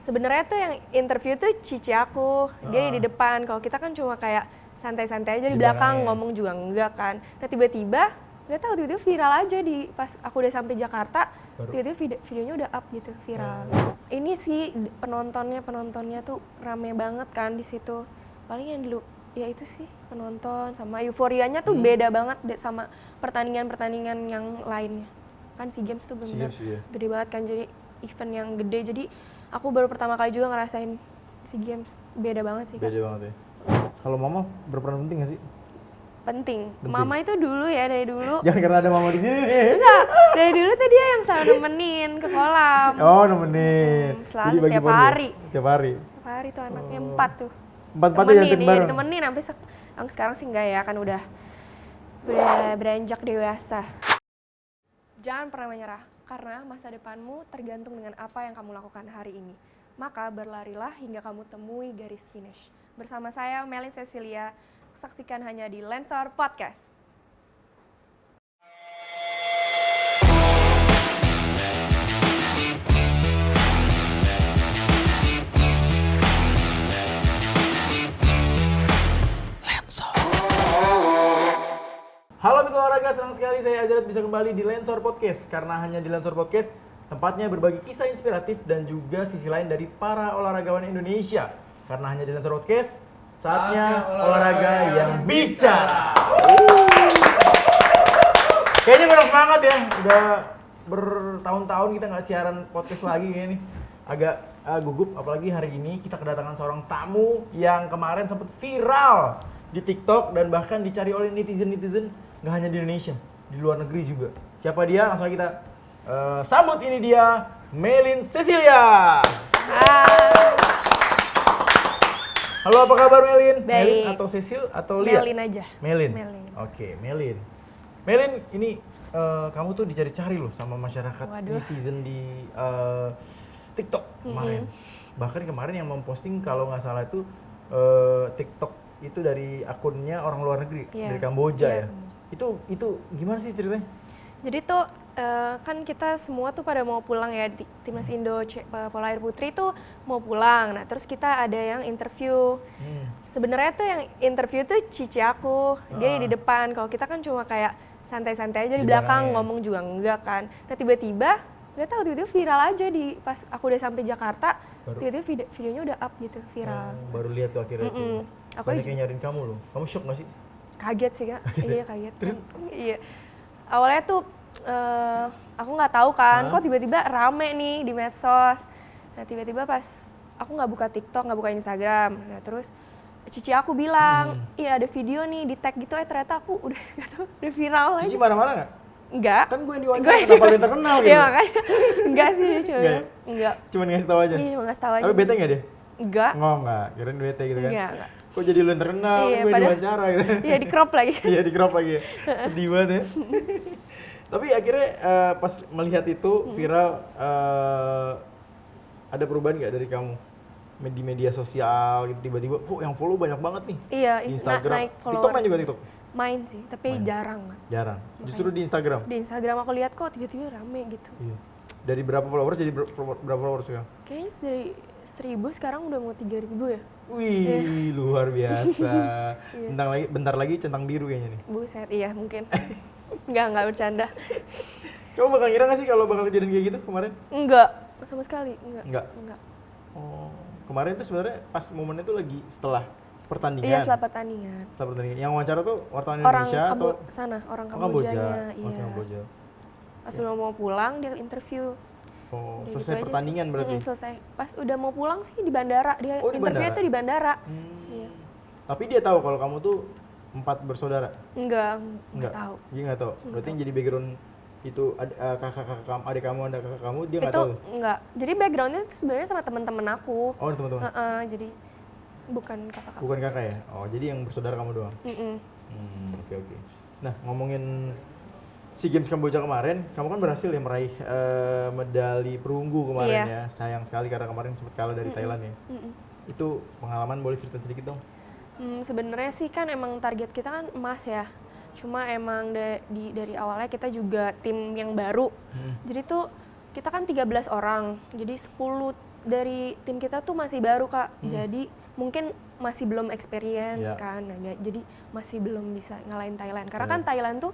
Sebenarnya tuh yang interview tuh cici aku, dia di depan. Kalau kita kan cuma kayak santai-santai aja di belakang, ngomong juga enggak kan. Nah tiba-tiba, nggak tahu tiba-tiba viral aja pas aku udah sampai Jakarta, tiba-tiba videonya udah up gitu, viral. Ini sih penontonnya tuh rame banget kan di situ. Paling yang dulu ya itu sih penonton sama euforianya tuh beda banget sama pertandingan-pertandingan yang lainnya. Kan SEA Games tuh bener-bener gede banget kan, jadi event yang gede. Jadi aku baru pertama kali juga ngerasain SEA Games, beda banget sih kan. Beda banget ya. Kalau mama berperan penting nggak sih? Penting. Mama itu dulu ya, dari dulu. Jangan karena ada mama di sini. Enggak, dari dulu tuh dia yang selalu nemenin ke kolam. Oh, nemenin. Selalu setiap hari. Setiap hari. Setiap hari tuh anaknya 4 tuh. Empat-empatnya yang bareng. Ditemenin sampai sekarang sih enggak ya, kan udah beranjak dewasa. Jangan pernah menyerah, karena masa depanmu tergantung dengan apa yang kamu lakukan hari ini. Maka berlarilah hingga kamu temui garis finish. Bersama saya, Melin Cecilia, saksikan hanya di Lensor Podcast. Halo Mitra Olahraga, senang sekali saya Azrat bisa kembali di Lensor Podcast. Karena hanya di Lensor Podcast, tempatnya berbagi kisah inspiratif dan juga sisi lain dari para olahragawan Indonesia. Karena hanya di Lensor Podcast, saatnya olahraga yang bicara. Kayaknya kurang semangat ya, udah bertahun-tahun kita nggak siaran podcast lagi kayaknya nih. Agak gugup, apalagi hari ini kita kedatangan seorang tamu yang kemarin sempat viral di TikTok dan bahkan dicari oleh netizen-netizen nggak hanya di Indonesia, di luar negeri juga. Siapa dia? Langsung aja kita sambut, ini dia Melin Cecilia. Hai. Halo, apa kabar Melin? Baik. Melin atau Cecil atau Lia? Melin aja. Melin. Melin. Oke, Melin. Melin, ini kamu tuh dicari-cari loh sama masyarakat. Waduh. Netizen di TikTok kemarin. Bahkan kemarin yang memposting kalau nggak salah itu TikTok itu dari akunnya orang luar negeri, dari Kamboja ya. Itu gimana sih ceritanya? Jadi tuh kan kita semua tuh pada mau pulang ya, Timnas Indo Polo Air Putri tuh mau pulang. Nah terus kita ada yang interview. Sebenarnya tuh yang interview tuh cici aku, dia di depan. Kalau kita kan cuma kayak santai-santai aja di belakang, ngomong juga enggak kan. Nah tiba-tiba, nggak tahu tiba-tiba viral aja pas aku udah sampai Jakarta, tiba-tiba videonya udah up gitu, viral. Baru lihat tuh akhirnya itu. Banyak yang nyariin kamu loh. Kamu shock nggak sih? Kaget sih Kak. Iya kaget. Terus? Iya. Awalnya tuh aku nggak tahu kan, kok tiba-tiba rame nih di medsos. Nah tiba-tiba pas aku nggak buka TikTok, nggak buka Instagram. Nah terus cici aku bilang, iya ada video nih di tag gitu, ternyata aku udah nggak tahu, udah viral aja. Cici marah-marah nggak? Enggak. Kan gue yang diwawancara, kenapa dia terkenal gitu? Iya makanya. Enggak sih dia cuma. Enggak. Cuman ngasih tahu aja? Iya cuma ngasih tahu aja. Tapi bete nggak dia? Enggak. Enggak, kirain bete gitu kan? Enggak. Kok jadi lu yang terkenal, Iya, gue yang diwawancara gitu? Iya di crop lagi. Iya di crop lagi ya, sedih banget ya. Tapi akhirnya pas melihat itu viral, ada perubahan nggak dari kamu? Di media sosial gitu, tiba-tiba kok yang follow banyak banget nih? Iya, di Instagram, naik followers. TikTok main juga TikTok? Main sih, tapi jarang. Jarang, justru di Instagram? Di Instagram aku lihat kok tiba-tiba rame gitu. Iya. Dari berapa followers jadi berapa followers sekarang? Kayaknya dari 1.000 sekarang udah mau 3.000 ya. Wih, luar biasa. Bentar lagi centang biru kayaknya nih. Buset, iya mungkin. Enggak bercanda. Kamu bakal ngira nggak sih kalau bakal kejadian kayak gitu kemarin? Enggak, sama sekali. Enggak. Oh, kemarin tuh sebenarnya pas momennya tuh lagi setelah pertandingan. Iya, setelah pertandingan. Setelah pertandingan. Yang wawancara tuh wartawan Indonesia atau orang Kambojanya. Iya. Kamboja. Pas udah mau pulang dia interview. Oh, Udah selesai gitu pertandingan berarti? Selesai. Pas udah mau pulang sih di bandara. Dia interviewnya tuh di bandara. Iya. Tapi dia tahu kalau kamu tuh 4 bersaudara? Enggak tahu. Dia nggak tahu? Berarti yang jadi background itu kakak-kakak kamu, adik kamu, ada kakak kamu, dia nggak tahu? Itu enggak. Jadi backgroundnya itu sebenarnya sama teman-teman aku. Oh, teman-teman? Jadi bukan kakak kamu. Bukan kakak ya? Oh, jadi yang bersaudara kamu doang? Oke. Nah, ngomongin SEA Games Kamboja kemarin, kamu kan berhasil ya meraih medali perunggu kemarin ya. Sayang sekali karena kemarin sempat kalah dari Thailand ya. Itu pengalaman, boleh cerita sedikit dong? Sebenarnya sih kan emang target kita kan emas ya. Cuma emang dari awalnya kita juga tim yang baru. Jadi tuh kita kan 13 orang. Jadi 10 dari tim kita tuh masih baru Kak, jadi mungkin masih belum experience Iya. kan, nah, jadi masih belum bisa ngalahin Thailand. Karena Iya. kan Thailand tuh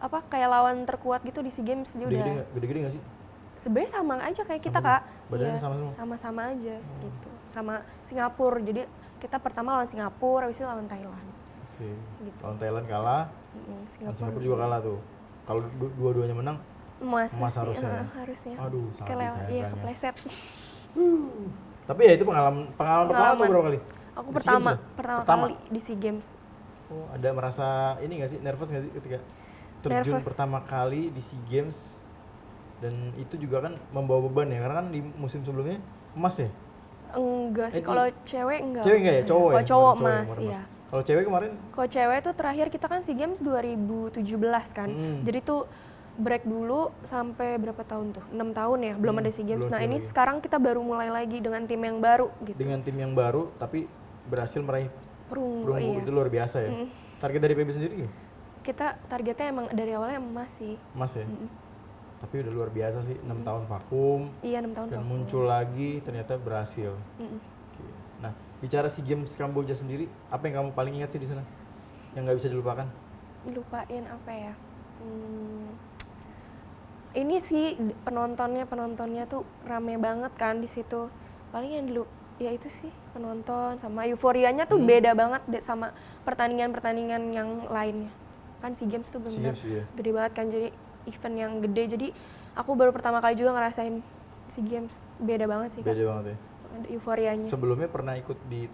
apa kayak lawan terkuat gitu di SEA Games dia udah. Gede-gede nggak sih? Sebenarnya sama aja kayak kita Sama Kak. badannya Iya, sama semua? sama-sama aja gitu. Sama Singapura. Jadi kita pertama lawan Singapura, habis itu lawan Thailand. Oke. Gitu. Lawan Thailand kalah, dan Singapura juga kalah tuh. Kalau dua-duanya menang, Emas emas pasti, harusnya. harusnya. Aduh, sangat Kelewat, iya disayangkan ya. kepleset. Tapi ya itu pengalaman pertama tuh berapa kali? Aku Di SEA Games ya? pertama kali di SEA Games. Oh, ada merasa ini nggak sih, nervous nggak sih ketika terjun Nervous. pertama kali di SEA Games? Dan itu juga kan membawa beban ya, karena kan di musim sebelumnya emas ya? Enggak sih, kalau cewek enggak. Cewek nggak ya? Cowok ya? Kalau cowok Kemarin emas, kemarin iya. Kalau cewek kemarin? Kalau cewek tuh terakhir kita kan SEA Games 2017 kan. Jadi tuh break dulu sampai berapa tahun tuh? 6 tahun ya, belum ada SEA Games. belum Nah SEA ini lagi. sekarang kita baru mulai lagi dengan tim yang baru gitu. Dengan tim yang baru, tapi berhasil meraih Perunggu, perunggu, iya. itu luar biasa ya. Target dari PB sendiri gimana? Kita targetnya emang dari awalnya emas sih. Emas ya? Tapi udah luar biasa sih, 6 tahun vakum, Iya 6 tahun dan vakum. muncul lagi ternyata berhasil. Oke. Nah, bicara SEA Games Kamboja sendiri, apa yang kamu paling ingat sih di sana? Yang nggak bisa dilupakan? Lupain apa ya? Ini sih penontonnya tuh rame banget kan di situ. Paling yang dulu ya itu sih penonton sama euforianya tuh beda banget sama pertandingan-pertandingan yang lainnya. Kan SEA Games tuh benar-benar SEA Games, iya. gede banget kan, jadi event yang gede. Jadi aku baru pertama kali juga ngerasain SEA Games, beda banget sih Kak. Beda banget ya. Ada euforianya Sebelumnya pernah ikut di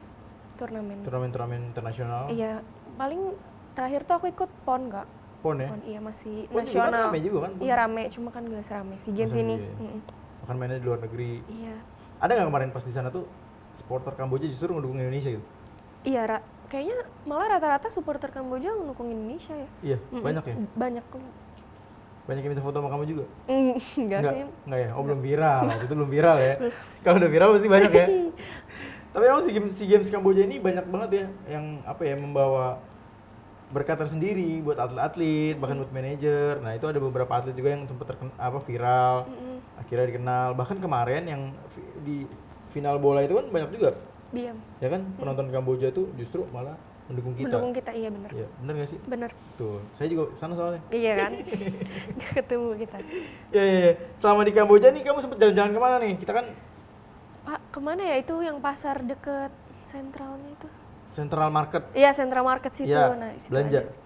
turnamen. turnamen-turnamen internasional? Iya, paling terakhir tuh aku ikut PON Kak. PON ya? PON, iya masih PON juga kan nasional. rame juga kan, PON? Iya rame, cuma kan gak serame SEA Games Masa ini. iya? Bahkan mainnya di luar negeri. Iya. Ada nggak kemarin pas di sana tuh supporter Kamboja justru ngedukung Indonesia gitu? Iya, kayaknya malah rata-rata supporter Kamboja mendukung Indonesia ya. Iya, banyak ya? Banyak. Banyak yang minta foto sama kamu juga? Enggak sih. Enggak ya? Oh belum viral, waktu itu belum viral ya? Kalau udah viral pasti banyak ya? Tapi emang SEA Games Kamboja ini banyak banget ya yang apa ya, membawa berkat tersendiri buat atlet-atlet, bahkan buat manajer. Nah itu ada beberapa atlet juga yang sempat viral, akhirnya dikenal. Bahkan kemarin yang di final bola itu kan banyak juga, Diam. ya kan, penonton Kamboja tuh justru malah mendukung kita. Mendukung kita, iya benar. Iya, bener gak sih? Bener. Tuh, saya juga sana soalnya. Iya kan? Ketemu kita. Ya. Selama di Kamboja nih kamu sempet jalan-jalan kemana nih? Kita kan Pak, kemana ya itu yang pasar deket sentralnya itu? Central Market, Iya, Central Market situ. Iya, Nah, situ belanja. aja sih.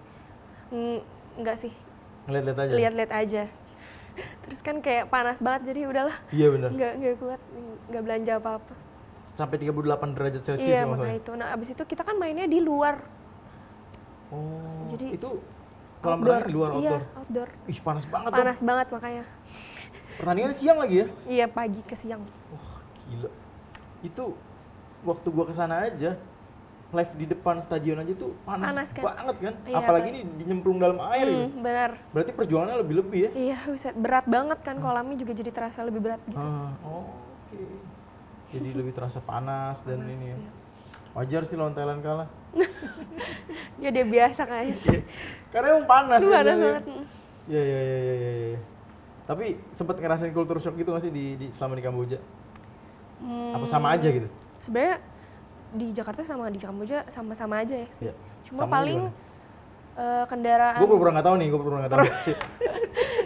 Enggak sih, ngeliat-liat aja. lihat-lihat aja. Terus kan kayak panas banget, jadi udahlah. Iya bener. Nggak kuat, nggak belanja apa-apa. Sampai 38 derajat Celcius Iya, ya Mas? makanya itu. Nah, abis itu kita kan mainnya di luar. Oh, Jadi itu kolam renang di luar Iya, outdoor. outdoor. Ih panas banget dong. Panas banget makanya. Pertandingan siang lagi ya? Iya, pagi ke siang. Wah gila. Itu waktu gua kesana aja, live di depan stadion aja tuh panas Panas kan? banget kan? Iya, Apalagi ini nyemplung dalam air gitu. Benar. Berarti perjuangannya lebih-lebih ya? Iya, buset. Berat banget kan, kolamnya juga jadi terasa lebih berat gitu. Oke. Jadi lebih terasa panas dan Panas, ini ya. iya. Wajar sih lawan Thailand kalah. Ya dia biasa kayaknya. Karena emang panas. Panas aja ya. banget. Iya. Tapi sempet ngerasain culture shock gitu nggak sih selama di Kamboja? Apa sama aja gitu? Sebenarnya di Jakarta sama di Kamboja sama-sama aja ya sih. Iya. Cuma Samanya paling kendaraan Gue pura-pura nggak tahu nih,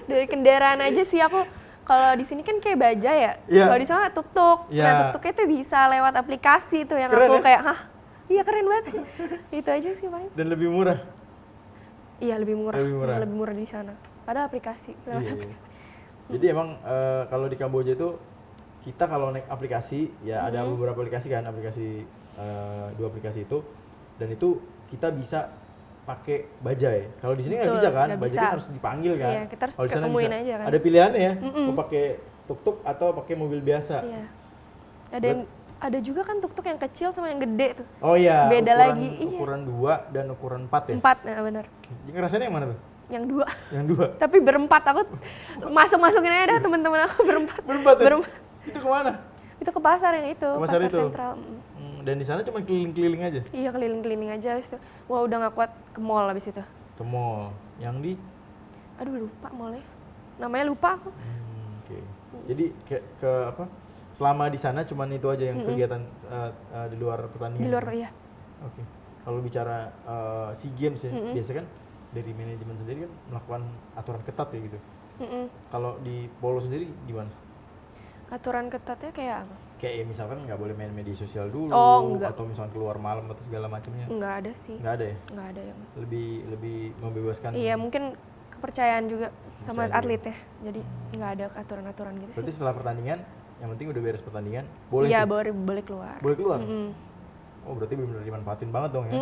dari kendaraan aja sih aku. Kalau di sini kan kayak baja ya. Iya. Kalau di sana tuk-tuk. Iya. Nah, tuk-tuknya tuh bisa lewat aplikasi tuh yang Keren aku ya? kayak, hah? Iya keren banget. Itu aja sih paling. Dan lebih murah. Iya, lebih murah. Lebih murah. Lebih murah di sana. Padahal aplikasi, lewat Iya. aplikasi. Jadi emang kalau di Kamboja itu kita kalau naik aplikasi ya ada beberapa aplikasi kan, dua aplikasi itu, dan itu kita bisa pakai bajai. Kalau di sini nggak Betul, bisa kan, nggak bajai bisa. kan harus dipanggil kan. Iya, kita harus Kalau di sana ketemuin bisa. aja kan. Ada pilihannya ya, mau pakai tuk-tuk atau pakai mobil biasa. Iya. Ada juga kan tuk-tuk yang kecil sama yang gede tuh. Oh iya. Beda lagi, iya. Ukuran 2 dan ukuran 4 ya. 4, nah benar. Ngerasain yang mana tuh? Yang 2. Yang 2. Tapi berempat, aku masukin aja dah teman-teman aku berempat. Berempat ya? Itu kemana? Itu ke pasar yang itu, Ke pasar itu? sentral. Dan di sana cuma keliling-keliling aja. Iya, keliling-keliling aja habis itu. Wah, udah gak kuat ke mall habis itu. Ke mall. Yang di? Aduh, lupa mallnya. Namanya lupa aku. Oke. Jadi ke apa? Selama di sana cuman itu aja yang kegiatan di luar pertandingan. Di luar ya. Oke. Kalau bicara SEA Games ya, biasa kan dari manajemen sendiri kan melakukan aturan ketat ya gitu. Kalau di polo sendiri gimana? Aturan ketatnya kayak apa? Kayak ya misalkan nggak boleh main media sosial dulu, Enggak. atau misalkan keluar malam atau segala macamnya. Nggak ada sih. Nggak ada ya? Nggak ada yang. Lebih membebaskan. Iya, mungkin kepercayaan juga sama Kepercayaan atletnya. Jadi nggak ada aturan-aturan gitu Berarti sih. setelah pertandingan, yang penting udah beres pertandingan, boleh Iya, tuh? boleh keluar. Boleh keluar? Oh berarti benar-benar dimanfaatin banget dong ya?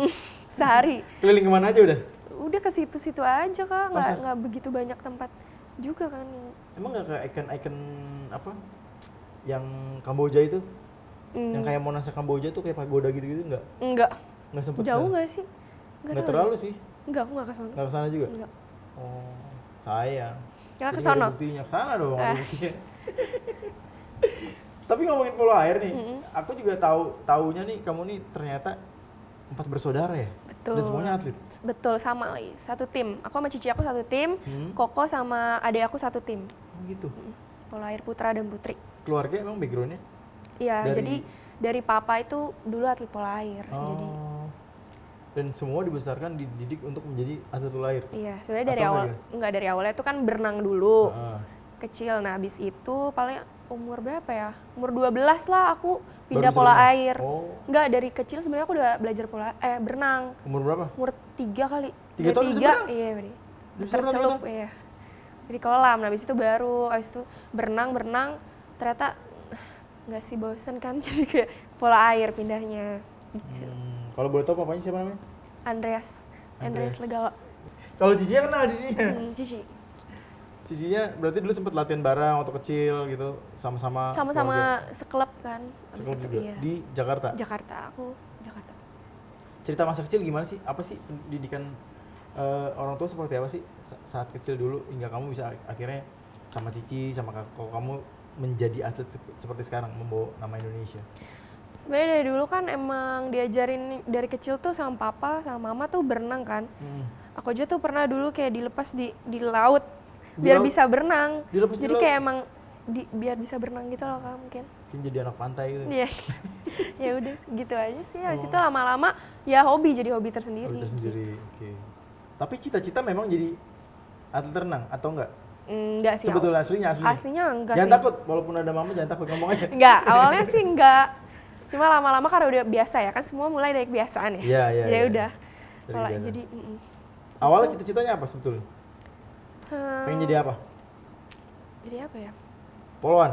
Sehari. Keliling kemana aja udah? Udah ke situ-situ aja Kak, Masa? nggak begitu banyak tempat juga kan. Emang nggak ke icon-icon apa? Yang Kamboja itu? Yang kayak Monasa Kamboja tuh kayak pagoda gitu-gitu nggak? Enggak. Nggak sempet? Jauh kan? nggak sih? Nggak tahu terlalu deh. sih. Enggak, aku nggak ke sana. Nggak kesana juga? Enggak. Oh, sayang. Kakak Jadi ke nggak ada sono? buktinya. Kesana dong, ada buktinya. Tapi ngomongin polo air nih, aku juga taunya nih kamu nih ternyata 4 bersaudara ya? Betul. Dan semuanya atlet? Betul, sama lagi. Satu tim. Aku sama cici aku satu tim, Koko sama adik aku satu tim. Oh gitu? Polo air putra dan putri. Keluarga emang backgroundnya? Iya, Dari- jadi dari papa itu dulu atlet polo air. Jadi Oh. Dan semua dibesarkan dididik untuk menjadi atlet polo air? iya, sebenarnya dari Atau awal enggak dari awalnya itu kan berenang dulu. Heeh. Kecil. Nah, habis itu paling umur berapa ya? Umur 12 lah aku pindah Baru bisa pola berenang? air. Oh. Enggak, dari kecil sebenarnya aku udah belajar berenang. Umur berapa? Umur 3 kali. 3 tahun bisa 3, berenang? iya bener. Bisa berenang Tercelup, gitu? iya. Di kolam, nah habis itu baru, habis itu berenang, ternyata nggak sih bosen kan, jadi kayak pola air pindahnya. Gitu. Kalau boleh tahu papanya siapa namanya? Andreas Andreas. Legawa. Kalau Cicinya kenal Cicinya? Cici. Cicinya berarti dulu sempat latihan bareng waktu kecil gitu, sama-sama. Sama-sama seklub kan. Habis sekolah itu, juga iya. di Jakarta. Jakarta, aku Jakarta. Cerita masa kecil gimana sih? Apa sih pendidikan orang tua seperti apa sih saat kecil dulu hingga kamu bisa akhirnya sama Cici sama kakak kamu menjadi atlet seperti sekarang membawa nama Indonesia? Sebenarnya dari dulu kan emang diajarin dari kecil tuh sama papa sama mama tuh berenang kan. Aku aja tuh pernah dulu kayak dilepas di laut Di biar laut? bisa berenang. Dilepas di Jadi laut? kayak emang biar bisa berenang gitu loh Kak mungkin. Mungkin jadi anak pantai gitu. Iya. Ya udah gitu aja sih. Habis itu lama-lama ya jadi hobi tersendiri. Udah sendiri. Oke. Tapi cita-cita memang jadi atlet renang atau enggak? Enggak sih. Sebetulnya aslinya. Aslinya enggak Jangan sih. takut, walaupun ada mama jangan takut ngomong aja. Enggak, awalnya sih enggak. Cuma lama-lama karena udah biasa ya, kan semua mulai dari kebiasaan ya. Iya, iya, Jadi iya. udah. Dari Kalau kebiasaan. jadi Awalnya cita-citanya apa sebetulnya? Pengen jadi apa? jadi apa ya? Poluan?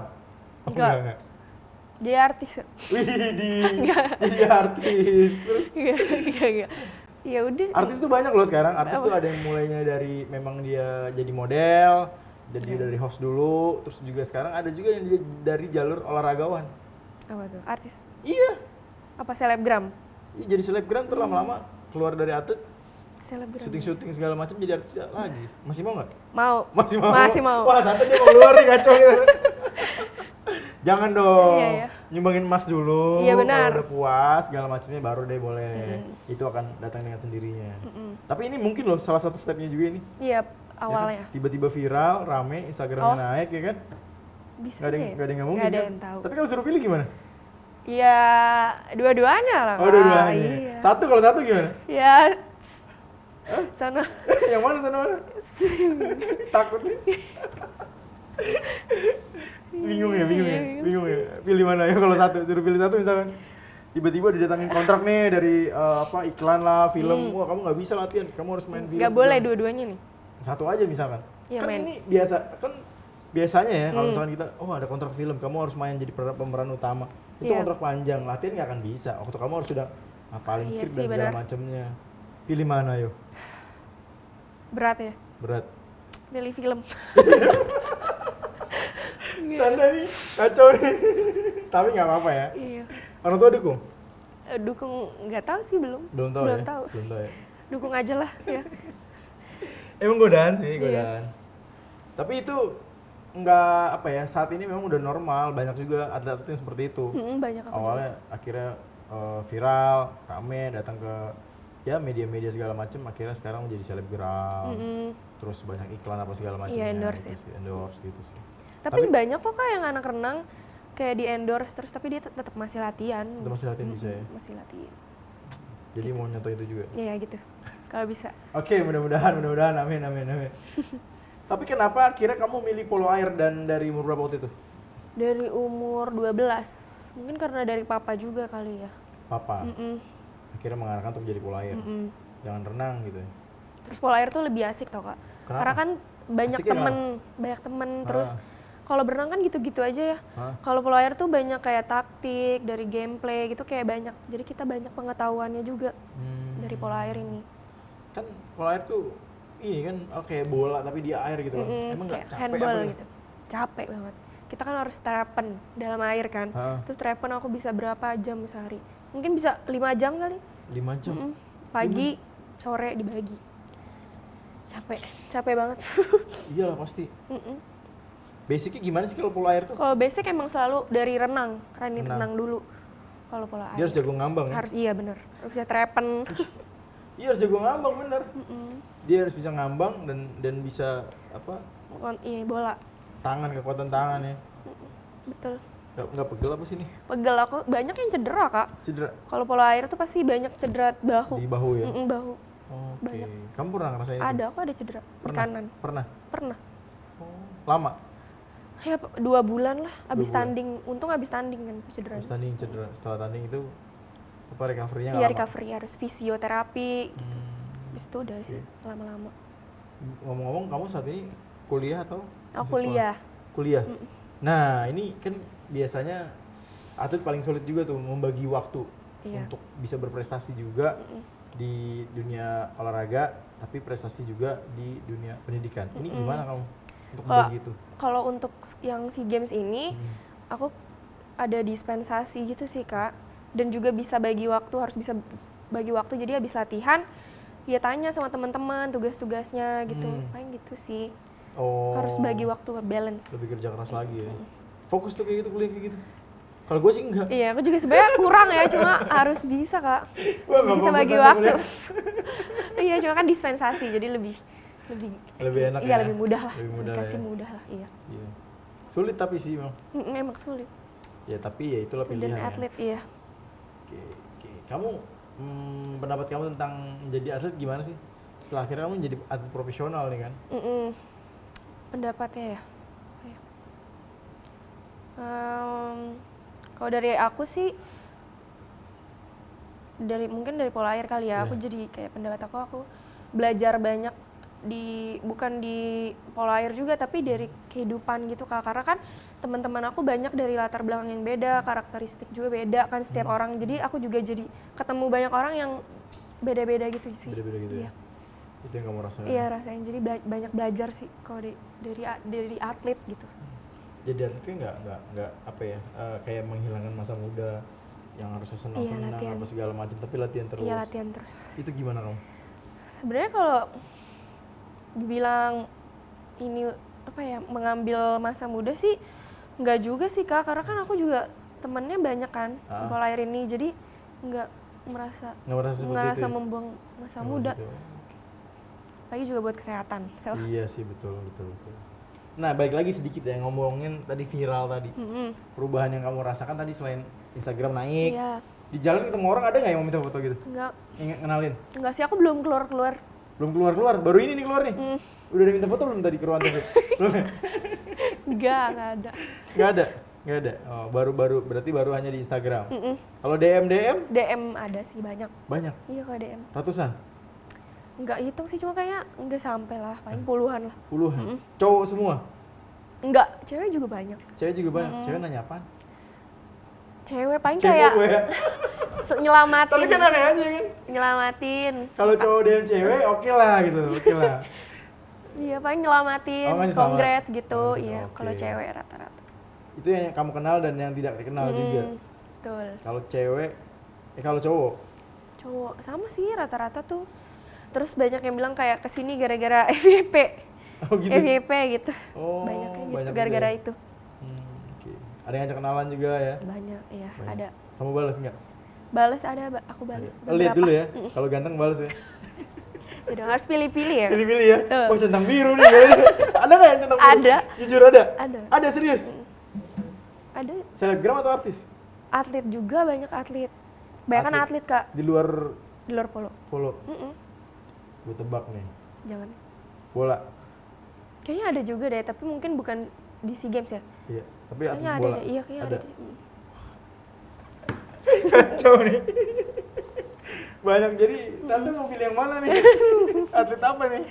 Oh, Enggak. Jadi artis. Wih, jadi artis. Terus Enggak. Ya udah. artis tuh banyak loh sekarang. Artis tuh ada yang mulainya dari memang dia jadi model, jadi dari host dulu, terus juga sekarang ada juga yang dia dari jalur olahragawan. Apa tuh? Artis. Iya, Apa selebgram? iya jadi selebgram terus lama-lama keluar dari atlet, Selebgram. syuting segala macam jadi artis lagi. Masih mau nggak? Mau. Masih mau? Masih mau. Wah, nanti dia mau keluar nih kacau gitu. Jangan dong. Iya, iya. Nyumbangin emas dulu. Iya, benar. Kalau udah puas segala macamnya baru deh boleh. Itu akan datang dengan sendirinya. Tapi ini mungkin loh salah satu stepnya juga ini. Iya, Ya kan? awalnya. Tiba-tiba viral, rame, Instagramnya naik ya kan? Bisa Gak ada aja yang ya? nggak ada yang mungkin Nggak ada kan? yang tahu. Tapi kalau suruh pilih gimana? Ya, dua-duanya lah. Oh, Kak. dua-duanya. Iya. Satu kalau satu gimana? Ya, sana. Yang mana sana mana? Takut nih. Bingung ya. Bingung ya. Pilih mana ya kalau satu? Suruh pilih satu misalkan. Tiba-tiba didatangin kontrak nih dari iklan lah, film. Wah, kamu nggak bisa latihan. Kamu harus main film. Nggak boleh dua-duanya nih. Satu aja misalkan. Iya, Kan main. ini biasanya ya kalau misalkan kita ada kontrak film, kamu harus main jadi pemeran utama. Itu Iya. kontrak panjang, latihan nggak akan bisa. Waktu kamu harus sudah ngapalin Iya skrip sih, dan segala benar. macamnya. Pilih mana yo? Berat ya. Berat. Pilih film. Tanda nih, kacau nih. Tapi nggak apa-apa ya. Iya. Orang tua dukung? Dukung nggak tahu sih belum. Belum tahu Belum ya? tahu. Belum tahu ya. Dukung aja lah ya. Emang godaan sih, Iya. godaan. Tapi itu nggak apa ya, saat ini memang udah normal, banyak juga atlet-atlet yang seperti itu. Banyak apa Awalnya akhirnya viral, rame, datang ke ya media-media segala macam, akhirnya sekarang menjadi selebgram. Terus banyak iklan apa segala macam. Iya, endorse ya. Endorse gitu sih. Tapi banyak kok Kak yang anak renang kayak di endorse terus tapi dia tetap masih latihan. Tetap masih latihan bisa ya? Masih latihan. Jadi mau nyoto itu juga? Iya gitu, kalau bisa. Oke, mudah-mudahan, amin. Tapi kenapa akhirnya kamu milih polo air dan dari umur berapa waktu itu? Dari umur 12, mungkin karena dari papa juga kali ya. Papa? Akhirnya mengarahkan untuk jadi polo air? Jangan renang gitu ya? Terus polo air tuh lebih asik tau Kak. Kenapa? Karena kan banyak Asiknya temen, terus kalau berenang kan gitu-gitu aja ya. Kalau polo air tuh banyak kayak taktik, dari gameplay gitu kayak banyak. Jadi kita banyak pengetahuannya juga dari polo air ini. Kan polo air tuh ini kan kayak bola tapi dia air gitu kan. Emang nggak Kayak capek handball apa gitu. Capek banget. Kita kan harus terapen dalam air kan. Terus terapen aku bisa berapa jam sehari? Mungkin bisa 5 jam kali. 5 jam? Pagi, sore dibagi. Capek banget. Iyalah pasti. Basicnya gimana sih kalau polo air tuh? Kalau basic emang selalu dari renang dulu. Kalau polo air. Dia harus jago ngambang ya? Harus, iya bener. Harus bisa terapen. Iya harus jago ngambang bener. Dia harus bisa ngambang dan bisa apa? Ini bola. Kekuatan tangan ya. Betul. Nggak pegel apa sih nih? Pegel aku, banyak yang cedera Kak. Cedera? Kalau polo air tuh pasti banyak cedera bahu. Di bahu ya? Bahu. Oke. Banyak. Kamu pernah ngerasain itu? Ada, aku ada cedera di kanan. Pernah. Oh, lama? Ya 2 bulan lah, abis tanding. Untung abis tanding kan itu cederanya. Abis tanding cedera, setelah tanding itu apa recovery-nya nggak Iya lama? recovery, harus fisioterapi gitu. Abis itu udah sih, lama-lama. Ngomong-ngomong kamu saat ini kuliah atau? Aku kuliah. Kuliah? Nah ini kan biasanya atlet paling sulit juga tuh membagi waktu untuk bisa berprestasi juga di dunia olahraga, tapi prestasi juga di dunia pendidikan. Ini gimana kamu untuk membagi itu? Kalau untuk yang SEA Games ini, aku ada dispensasi gitu sih Kak. Dan juga bisa bagi waktu, harus bisa bagi waktu. Jadi habis latihan, ya tanya sama teman-teman tugas-tugasnya gitu. Paling gitu sih. Oh. Harus bagi waktu, balance. Lebih kerja keras lagi ya. Fokus tuh kayak gitu, kuliah kayak gitu. Kalau gue sih enggak. Iya, aku juga sebenarnya kurang ya, cuma harus bisa Kak. Harus bisa bagi waktu. Iya, cuma kan dispensasi, jadi lebih enak iya, ya. lebih mudah lah. Lebih mudah Dikasih ya. mudah lah, iya. Sulit tapi sih memang. Emang sulit. Ya tapi ya itulah pilihan. Student atlet, iya. Oke. Kamu pendapat kamu tentang menjadi atlet gimana sih? Setelah akhirnya kamu menjadi atlet profesional nih kan? Pendapatnya ya. Kalau dari aku sih, mungkin dari pola air kali ya. Aku jadi kayak pendapat aku belajar banyak bukan di pola air juga, tapi dari kehidupan gitu Kak. Karena kan teman-teman aku banyak dari latar belakang yang beda, karakteristik juga beda kan setiap orang. Jadi aku juga jadi ketemu banyak orang yang beda-beda gitu sih. Beda-beda gitu iya. Ya? Itu yang kamu rasain? Iya rasain, jadi banyak belajar sih kalau dari atlet gitu. Jadi atlet kan nggak apa ya, kayak menghilangkan masa muda yang harusnya senang-senang apa segala macam, tapi latihan terus. Iya latihan terus. Itu gimana kamu? Sebenarnya kalau dibilang ini apa ya, mengambil masa muda sih nggak juga sih Kak, karena kan aku juga temennya banyak kan pola air ini, jadi nggak merasa membuang masa muda. Lagi juga buat kesehatan. So. Iya sih betul. Nah balik lagi sedikit ya, ngomongin tadi viral tadi. Perubahan yang kamu rasakan tadi selain Instagram naik, di jalan ketemu orang ada nggak yang mau minta foto gitu? Enggak. Kenalin? Enggak sih, aku belum keluar. Belum keluar, baru ini nih keluar nih. Udah ada minta foto belum tadi ke ruang TV? Enggak ada. Nggak ada. Oh, berarti baru hanya di Instagram. Kalau DM? DM ada sih banyak. Banyak? Iya kalau DM. Ratusan? Enggak hitung sih, cuma kayak enggak sampai lah, paling puluhan lah. Puluhan? Cowok semua? Enggak, cewek juga banyak. Cewek nanya apaan? Cewek paling kayak nyelamatin. Tapi kan aneh aja kan? Nyelamatin. Kalau cowok DM cewek oke lah gitu, Iya, paling nyelamatin, congrats gitu. Iya, kalau cewek rata-rata. Itu yang kamu kenal dan yang tidak dikenal juga? Betul. Kalau cewek, kalau cowok? Cowok, sama sih rata-rata tuh. Terus banyak yang bilang kayak kesini gara-gara FYP. Oh gitu? FYP gitu. Oh, Banyaknya gitu, banyak gara-gara ya? itu. Okay. Ada yang ngajak kenalan juga ya? Banyak, iya ada. Kamu balas nggak? Balas ada, aku balas. Lihat dulu ya, kalau ganteng balas ya. Ya dong, harus pilih-pilih ya. Pilih-pilih ya? Betul. Oh centang biru nih. Ada nggak yang centang biru? Ada. Jujur ada? Ada. Ada serius? Ada. Selebgram atau artis? Atlet juga, banyak atlet. Banyak atlet Kak, Di luar di luar polo. polo. Gue tebak nih. Jangan. Bola. Kayaknya ada juga deh, tapi mungkin bukan di SEA Games ya. Iya, tapi atlet Kayaknya ada bola. deh, iya kayaknya ada deh. Kacau nih. Banyak, jadi tante mau pilih yang mana nih? Atlet apa nih?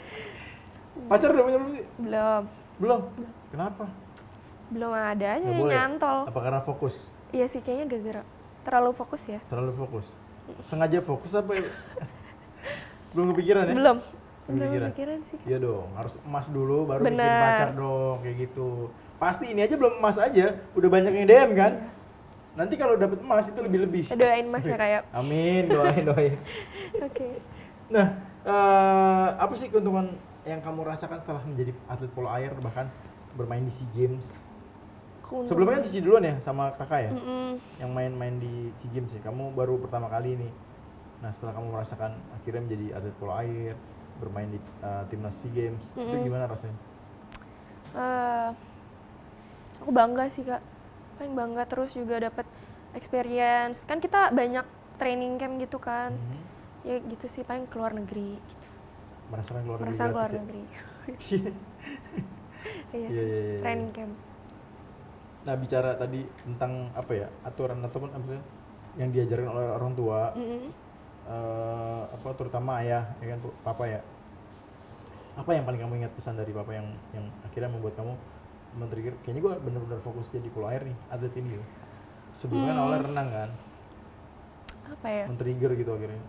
Pacar udah punya belum sih? Belum. Belum? Kenapa? Belum ada aja Nggak yang boleh? nyantol. Apa karena fokus? Iya sih, kayaknya gara-gara terlalu fokus ya. Terlalu fokus? Sengaja fokus apa ya? Belum kepikiran ya? Belum. Belum Belum kepikiran? kepikiran sih. Iya dong, harus emas dulu baru bikin Bener. pacar dong, kayak gitu. Pasti ini aja belum emas aja, udah banyak yang DM kan? Nanti kalau dapet emas itu lebih-lebih. Kita doain Mas ya kayak. Amin, doain. Oke. Nah, apa sih keuntungan yang kamu rasakan setelah menjadi atlet polo air bahkan bermain di SEA Games? Sebelumnya kan Cici duluan ya sama kakak ya, yang main-main di SEA Games ya. Kamu baru pertama kali nih. Nah, setelah kamu merasakan akhirnya menjadi atlet polo air, bermain di timnas SEA Games, itu gimana rasanya? Aku bangga sih Kak. Paling bangga, terus juga dapat experience. Kan kita banyak training camp gitu kan. Ya gitu sih, paling keluar negeri gitu. Merasakan keluar negeri Merasa keluar gratis ya? negeri. Iya Iya, sih, iya, iya. training camp. Nah, bicara tadi tentang apa ya, aturan ataupun apa sih yang diajarkan oleh orang tua, apa terutama ayah, ya kan, papa ya. Apa yang paling kamu ingat pesan dari papa yang akhirnya membuat kamu men-trigger, kayaknya gue bener-bener fokus jadi polo air nih, atlet ini gitu. Sebelumnya kan awalnya renang kan, Apa ya? men-trigger gitu akhirnya.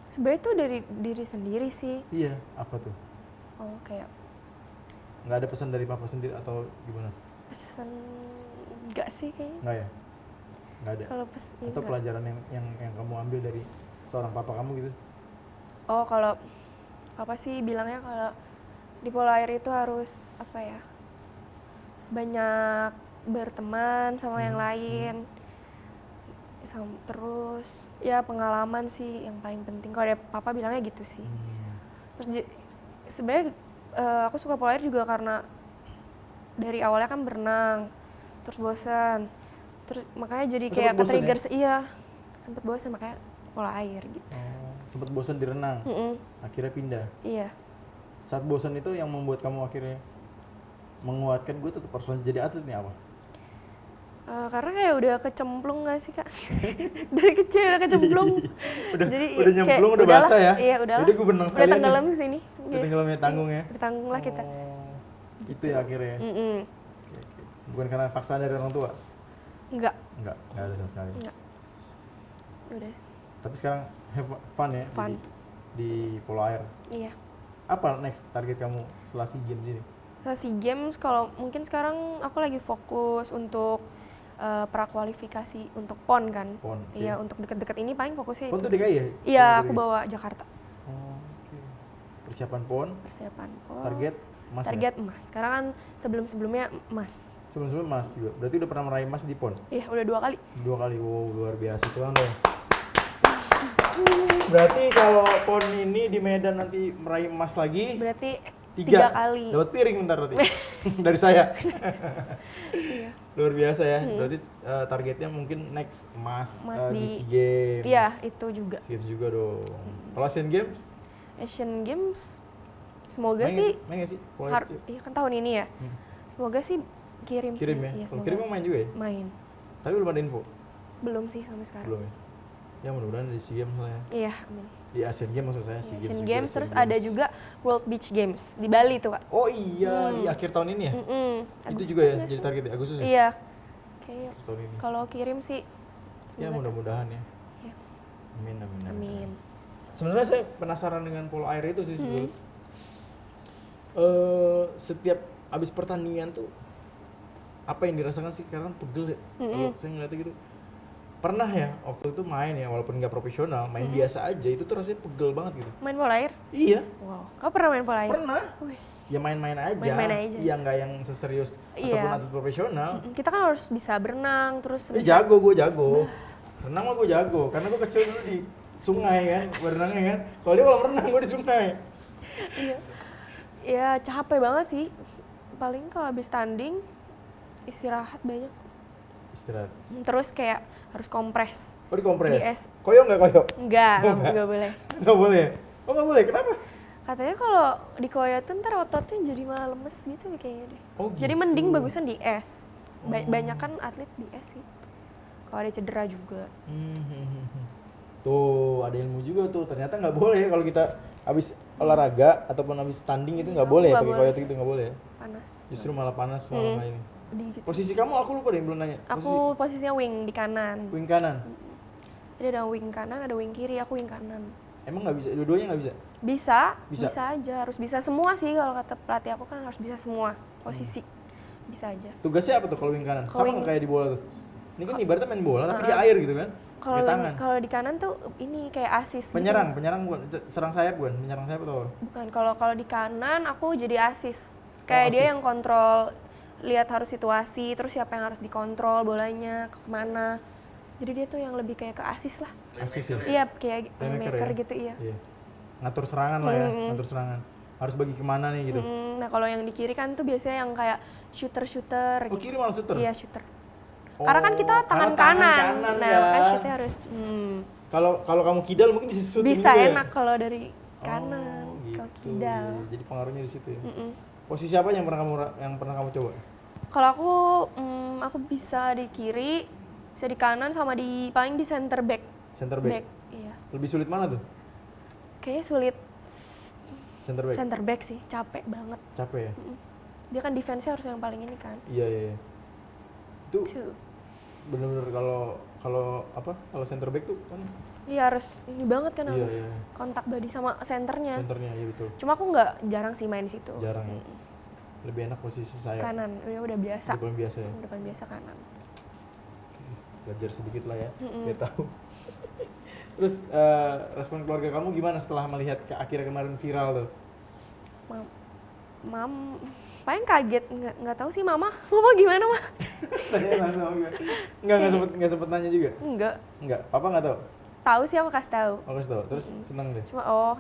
Sebenarnya tuh dari diri sendiri sih. Iya, apa tuh? Oh, kayak Nggak ada pesan dari papa sendiri atau gimana? pesan enggak sih kayaknya. Nggak ya? Nggak ada? Kalau Atau pelajaran yang kamu ambil dari seorang papa kamu gitu? Oh, kalau papa sih bilangnya kalau di polo air itu harus apa ya? Banyak berteman sama yang lain. Terus ya pengalaman sih yang paling penting. Kalau ada papa bilangnya gitu sih. Terus sebenarnya aku suka polo air juga karena dari awalnya kan berenang, terus bosan, terus makanya jadi kayak bosen ke-trigger. Iya, sempet bosan makanya polo air gitu. Oh, sempet bosan di renang, akhirnya pindah. Iya. Saat bosan itu yang membuat kamu akhirnya menguatkan gue tetap harus jadi atlet nih apa? Karena kayak udah kecemplung gak sih Kak? Dari kecil udah kecemplung. Jadi udah nyemplung, udah udahlah, basah ya? Iya udahlah. Jadi gue berenang Udah sekalian tenggelam nih. di sini. Udah tenggelamnya tanggung ya? Udah tanggung lah kita. Itu ya akhirnya ya? Oke. Bukan karena paksaan dari orang tua? Enggak Enggak ada sama sekali. Enggak. Udah sih. Tapi sekarang have fun ya? Fun. Di polo air. Iya. Apa next target kamu setelah SEA Games ini? Setelah SEA Games, kalau mungkin sekarang aku lagi fokus untuk prakualifikasi untuk PON kan. PON, oke. Iya, untuk deket-deket ini paling fokusnya PON itu. tuh DKI ya? Iya, PON aku DKI? bawa Jakarta. Oh, oke. Persiapan PON, Persiapan PON. target emas ya? Target emas. Sekarang kan sebelum-sebelumnya emas. Sebelum-sebelumnya emas juga. Berarti udah pernah meraih emas di PON? Iya, udah 2 kali. 2 kali, wow luar biasa tuh dong. Berarti kalau PON ini di Medan nanti meraih emas lagi, Berarti 3 3 kali. Dapat piring bentar berarti. Dari saya. Iya. Luar biasa ya. Berarti targetnya mungkin next emas, Emas di di- SEA Games. Iya, itu juga. SEA Games juga dong. Kalau Asian Games, Asian Games semoga main sih main nggak sih? Pola iya kan tahun ini ya. Semoga sih kirim kirim sih. ya. Iya, Kalau semoga. kirim mau main juga ya? Main. Tapi belum ada info. Belum sih sampai sekarang. Belum ya. Ya mudah-mudahan di SEA Games lah ya. Iya, amin. Di Asian Games maksud saya. SEA Asian juga, Games Asian terus Games. ada juga World Beach Games di Bali tuh, Kak. Oh iya, di akhir tahun ini ya? Itu Agustus juga ya, nggak jadi sih? target ya? Agustus ya? Iya. Kayak Akhir tahun ini. kalau kirim sih Ya semoga mudah-mudahan ya. Iya. Amin, amin, amin. Amin. Sebenarnya saya penasaran dengan polo air itu sih sebetulnya. Setiap abis pertandingan tuh apa yang dirasakan sih karena pegel ya. Kalau saya ngeliatnya gitu. Pernah ya waktu itu main ya walaupun nggak profesional, main biasa aja itu tuh rasanya pegel banget gitu. Main bola air? Iya, Wow. Kau pernah main bola air? pernah. Wih. Ya main-main aja. Main-main aja. Iya nggak yang seserius Iya. ataupun atlet profesional. Kita kan harus bisa berenang terus bisa- Jago, gue jago. Renang mah gue jago, karena gue kecil dulu di sungai kan, berenangnya kan. Kalau dia kalau berenang gue di sungai. Iya. Ya capek banget sih. Paling kalau habis tanding istirahat banyak. Istirahat. Terus kayak harus kompres. Oh dikompres? Di es. Koyo nggak koyo? Enggak boleh. Nggak boleh? Oh nggak boleh, kenapa? Katanya kalau di koyo tuh ntar ototnya jadi malah lemes gitu deh kayaknya deh. Oh, Jadi gitu. mending bagusan di es. Banyak kan atlet di es sih. Kalau ada cedera juga. Tuh, ada ilmu juga tuh. Ternyata nggak boleh kalau kita habis olahraga ataupun habis tanding itu nggak boleh nggak pakai boleh. koyo itu nggak boleh. Panas. Justru malah panas malah ini. Di gitu. Posisi kamu aku lupa deh belum nanya. Aku posisinya wing di kanan. Wing kanan. Jadi ada wing kanan, ada wing kiri, aku wing kanan. Emang nggak bisa, dua-duanya nggak bisa? Bisa Bisa? aja, harus bisa semua sih kalau kata pelatih aku kan harus bisa semua posisi. Bisa aja. Tugasnya apa tuh kalau wing kanan? Kalau Sama wing- nggak kayak di bola tuh? Ini kan ibaratnya main bola tapi di air gitu kan? Kalau Pakai tangan. kalau di kanan tuh ini kayak asis Penyerang, gitu. penyerang bukan, serang sayap bukan? Menyerang sayap atau apa? Bukan, kalau di kanan aku jadi asis. Kayak dia asis. yang kontrol, lihat harus situasi, terus siapa yang harus dikontrol bolanya kemana. Jadi dia tuh yang lebih kayak ke asis lah. Asis ya? Iya, kayak Playmaker playmaker ya? gitu iya. Iya. Ngatur serangan lah ya, ngatur serangan. Harus bagi kemana nih gitu. Nah kalau yang di kiri kan tuh biasanya yang kayak shooter Oh gitu. kiri malah shooter? Iya shooter. Karena kan kita Oh, tangan karena tangan kanan. kanan Nah ya. makanya shootnya harus Kalau kamu kidal mungkin bisa shooting bisa juga ya? enak kalau dari kanan. Oh, Kalau gitu. kidal. Jadi pengaruhnya di situ ya. Posisi apa yang pernah kamu coba? Kalau aku bisa di kiri, bisa di kanan sama paling di center back. Center back. Iya. Lebih sulit mana tuh? Kayaknya sulit Center back. center back sih, capek banget. Capek ya? Dia kan defense-nya harus yang paling ini kan. Iya. Itu Tuh. bener-bener kalau center back tuh kan Iya harus ini banget kan Iya, harus iya. kontak body sama senternya. centernya ya betul. Cuma aku nggak jarang sih main di situ. Jarang ya. Lebih enak posisi saya. Kanan, udah biasa. Udah paling biasa ya. Udah paling biasa kanan. Belajar sedikit lah ya, biar tahu. Terus respon keluarga kamu gimana setelah melihat akhirnya kemarin viral tuh? Paling kaget, nggak tahu sih mama gimana mah? Tanya langsung nggak sempet nanya juga? Enggak, papa nggak tahu? Tahu sih aku kasih tahu. Oh kasih tahu, terus seneng deh?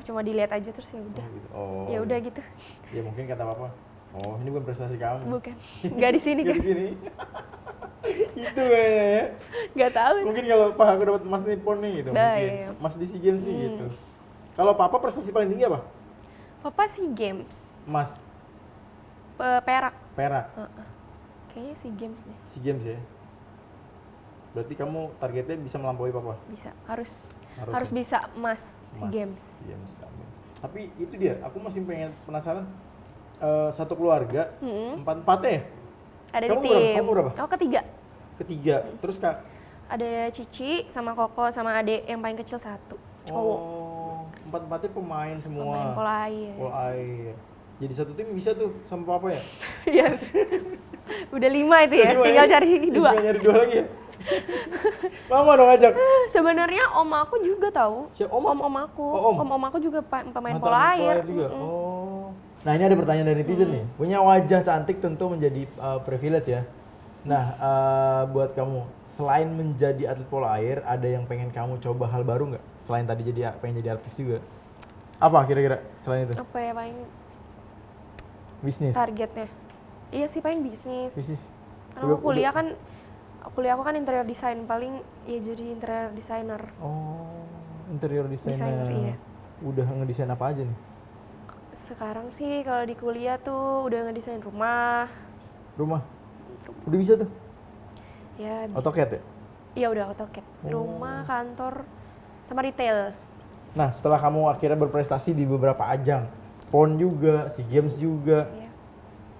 Cuma dilihat aja terus ya udah. Oh, gitu. Oh, Ya udah gitu. ya mungkin kata papa, oh ini bukan prestasi kamu. Bukan. Nggak di sini Nggak kan. di sini. Itu kayaknya ya. Nggak tahu. Mungkin kalau pak aku dapat emas nippon nih gitu, Nah, mungkin. iya. Emas di SEA Games sih gitu. Kalau papa prestasi paling tinggi apa? Papa sih games. Emas, Perak. perak, Kayaknya sih games nih. SEA Games ya. Berarti kamu targetnya bisa melampaui papa? Bisa. Harus Harus ya? bisa emas si Emas. games. Games, amin. Tapi itu dia, aku masih penasaran. Satu keluarga, empat-empatnya ya? Ada Kamu di berapa? tim. Kamu berapa? Oh ketiga. Ketiga, terus kak? Ada Cici sama Koko sama adek yang paling kecil satu. Cowok. Oh, empat-empatnya pemain semua. Pemain pola air. Pola air. Jadi satu tim bisa tuh sama papa ya? Iya. Udah 5 itu ya. Lima Tinggal ya? cari 2. Tinggal nyari 2 lagi ya? Mama dong ajak. Sebenarnya om aku juga tahu. Siapa, om? Om aku. Oh, om. Om aku juga pemain Mantan pola air. juga. Oh. Nah ini ada pertanyaan dari netizen nih. Punya wajah cantik tentu menjadi privilege ya. Nah buat kamu, selain menjadi atlet pola air, ada yang pengen kamu coba hal baru nggak? Selain tadi pengen jadi artis juga. Apa kira-kira selain itu? Apa ya paling Bisnis. targetnya? Iya sih paling bisnis. Bisnis. Karena aku kuliah aku kan interior design, paling ya jadi interior designer. Oh, interior designer. Desainer, iya. Udah ngedesain apa aja nih? Sekarang sih kalau di kuliah tuh udah ngedesain rumah. Rumah? Udah bisa tuh? Ya bisa. AutoCAD ya? Iya udah AutoCAD. Rumah, kantor, sama retail. Nah, setelah kamu akhirnya berprestasi di beberapa ajang, PON juga, SEA Games juga, Iya.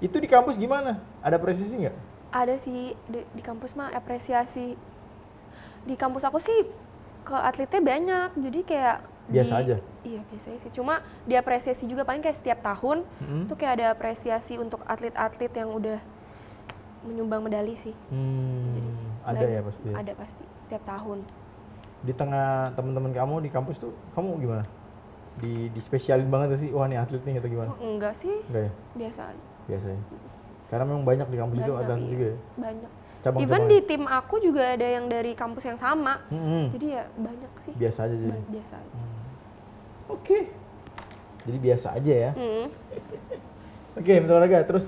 itu di kampus gimana? Ada apresiasi nggak? Ada sih di kampus mah apresiasi. Di kampus aku sih ke atletnya banyak, jadi kayak Biasa aja? Iya biasa sih. Cuma diapresiasi juga paling kayak setiap tahun tuh kayak ada apresiasi untuk atlet-atlet yang udah menyumbang medali sih. Jadi Ada ya pasti. Ada pasti setiap tahun. Di tengah teman-teman kamu di kampus tuh, kamu gimana? Di spesialin banget gak sih? Wah nih atlet nih atau gimana? Oh, enggak sih, Enggak ya? biasa aja. Biasa ya? Karena memang banyak di kampus itu Banyak, ada iya. juga ya? Banyak. Cabang-cabang. Even di tim aku juga ada yang dari kampus yang sama. Mm-mm. Jadi ya banyak sih. Biasa aja jadi? Biasa aja. Oke. Jadi biasa aja ya? Mm. Oke, Mitra Olahraga. Terus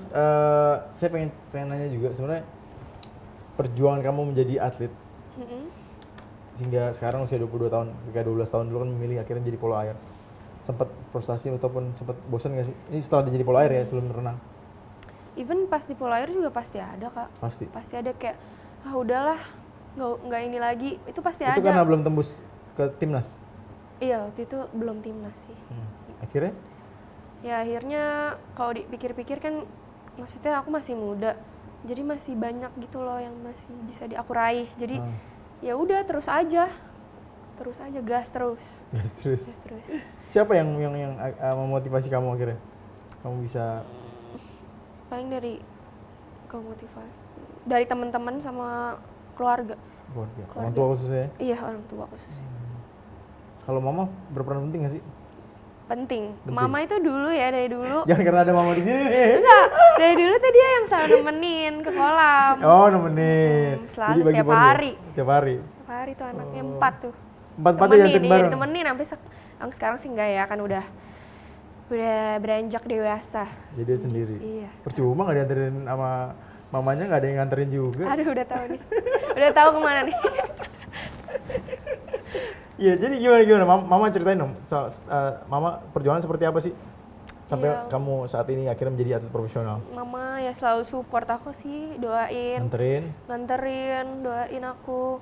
saya pengen nanya juga sebenarnya perjuangan kamu menjadi atlet Mm-mm. sehingga sekarang usia 22 tahun, ketika 12 tahun dulu kan memilih akhirnya jadi polo air. Sempat frustasi ataupun sempat bosan nggak sih? Ini setelah dia jadi polo air ya, sebelum renang? Even pas di polo air juga pasti ada kak. Pasti. Pasti ada kayak, udahlah, nggak ini lagi. Itu pasti Itu ada. karena belum tembus ke timnas? Iya, waktu itu belum timnas sih. Akhirnya? Ya akhirnya kalau dipikir-pikir kan, maksudnya aku masih muda. Jadi masih banyak gitu loh yang masih bisa aku raih. Jadi ya udah terus aja, gas terus. Gas terus. Gas terus. Siapa yang memotivasi kamu akhirnya? Kamu bisa Paling dari motivasi dari teman-teman sama keluarga. keluarga. Keluarga Orang tua sih. khususnya ya? Iya, orang tua khususnya. Kalau mama berperan penting nggak sih? Penting. Mama itu dulu ya, dari dulu. Jangan karena ada mama di sini. Enggak, dari dulu tuh dia yang selalu nemenin ke kolam. Oh, nemenin. Selalu Jadi bagi setiap poin ya? hari. Setiap hari. Setiap hari tuh anaknya 4 tuh. Empat-empatnya dianterin Iya, bareng? ditemenin sampai yang sekarang sih enggak ya, kan udah beranjak dewasa. Jadi dia sendiri. Iya. Percuma nggak dianterin sama mamanya, nggak ada yang nganterin juga. Aduh, udah tahu nih. Udah tahu kemana nih. Iya, jadi gimana? Mama ceritain dong. Mama perjuangan seperti apa sih? Sampai Iya. kamu saat ini akhirnya menjadi atlet profesional. Mama ya selalu support aku sih, nganterin, doain aku.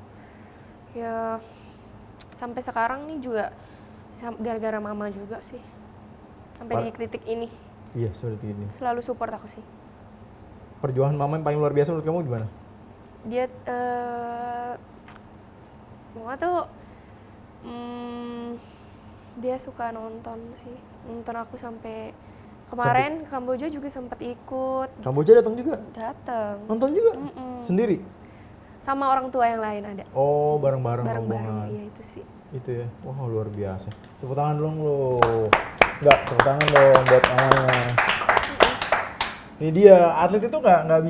Ya sampai sekarang nih juga gara-gara mama juga sih. Sampai di titik ini Iya, seperti ini. selalu support aku sih. Perjuangan mama yang paling luar biasa menurut kamu gimana? Dia mama tuh dia suka nonton aku sampai kemarin ke Kamboja juga sempat ikut. Kamboja datang juga? Datang Nonton juga? Sendiri? sama orang tua yang lain ada. Oh, bareng-bareng rombongan. Iya itu sih. Itu ya, wah luar biasa. Tepuk tangan dong lo. Enggak, tepuk tangan dong buat mamanya. Ini dia, atlet itu nggak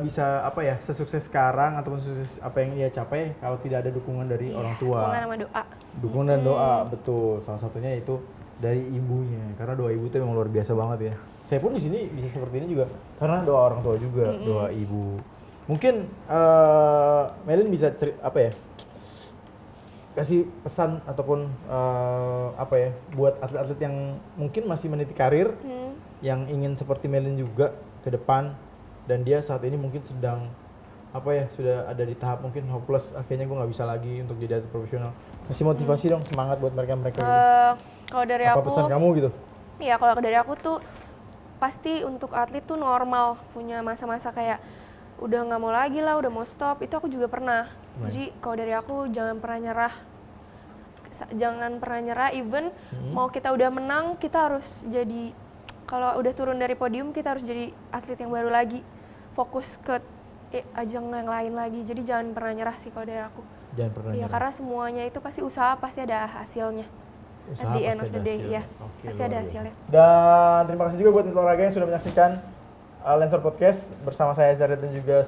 bisa apa ya, sesukses sekarang ataupun sukses apa yang dia capai kalau tidak ada dukungan dari orang tua. Dukungan sama doa. Dukungan dan doa, betul. Salah satunya itu dari ibunya, karena doa ibu itu memang luar biasa banget ya. Saya pun di sini bisa seperti ini juga karena doa orang tua juga, doa ibu. Mungkin Melin bisa kasih pesan ataupun apa ya buat atlet-atlet yang mungkin masih meniti karir, yang ingin seperti Melin juga ke depan, dan dia saat ini mungkin sedang sudah ada di tahap mungkin hopeless, akhirnya gue nggak bisa lagi untuk jadi atlet profesional. Kasih motivasi dong, semangat buat mereka gitu. Kalau dari Apa aku, pesan kamu gitu? ya kalau dari aku tuh pasti untuk atlet tuh normal punya masa-masa kayak udah nggak mau lagi lah, udah mau stop. Itu aku juga pernah. Jadi kalau dari aku jangan pernah nyerah, even mau kita udah menang, kita harus jadi, kalau udah turun dari podium kita harus jadi atlet yang baru lagi, fokus ke ajang yang lain lagi. Jadi jangan pernah nyerah sih kalau dari aku. Jangan pernah Iya, nyerah. karena semuanya itu pasti usaha, pasti ada hasilnya. Usaha At the pasti end of the ada day, hasilnya. ya. Oke, Pasti luar ada biasa. hasilnya. Dan terima kasih juga buat olahraga yang sudah menyaksikan Lensor Podcast bersama saya Zaret dan juga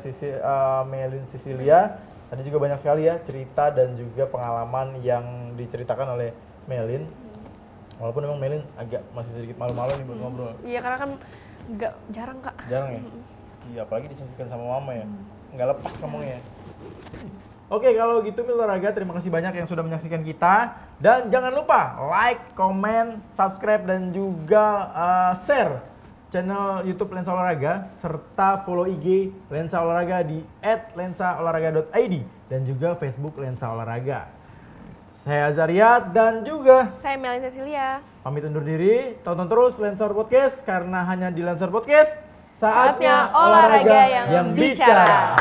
Melin Cecilia. Ada juga banyak sekali ya cerita dan juga pengalaman yang diceritakan oleh Melin. Walaupun memang Melin agak masih sedikit malu-malu nih buat ngobrol. Iya, karena kan nggak jarang kak. Jarang ya? Iya, apalagi disaksikan sama mama ya. Nggak lepas ngomongnya. Oke, kalau gitu Mil Olahraga, terima kasih banyak yang sudah menyaksikan kita. Dan jangan lupa like, comment, subscribe, dan juga share channel YouTube Lensa Olahraga, serta follow IG Lensa Olahraga di @lensaolahraga.id dan juga Facebook Lensa Olahraga. Saya Azariat dan juga Saya Melin Cecilia. pamit undur diri. Tonton terus Lensor Podcast karena hanya di Lensor Podcast saatnya Olahraga yang bicara.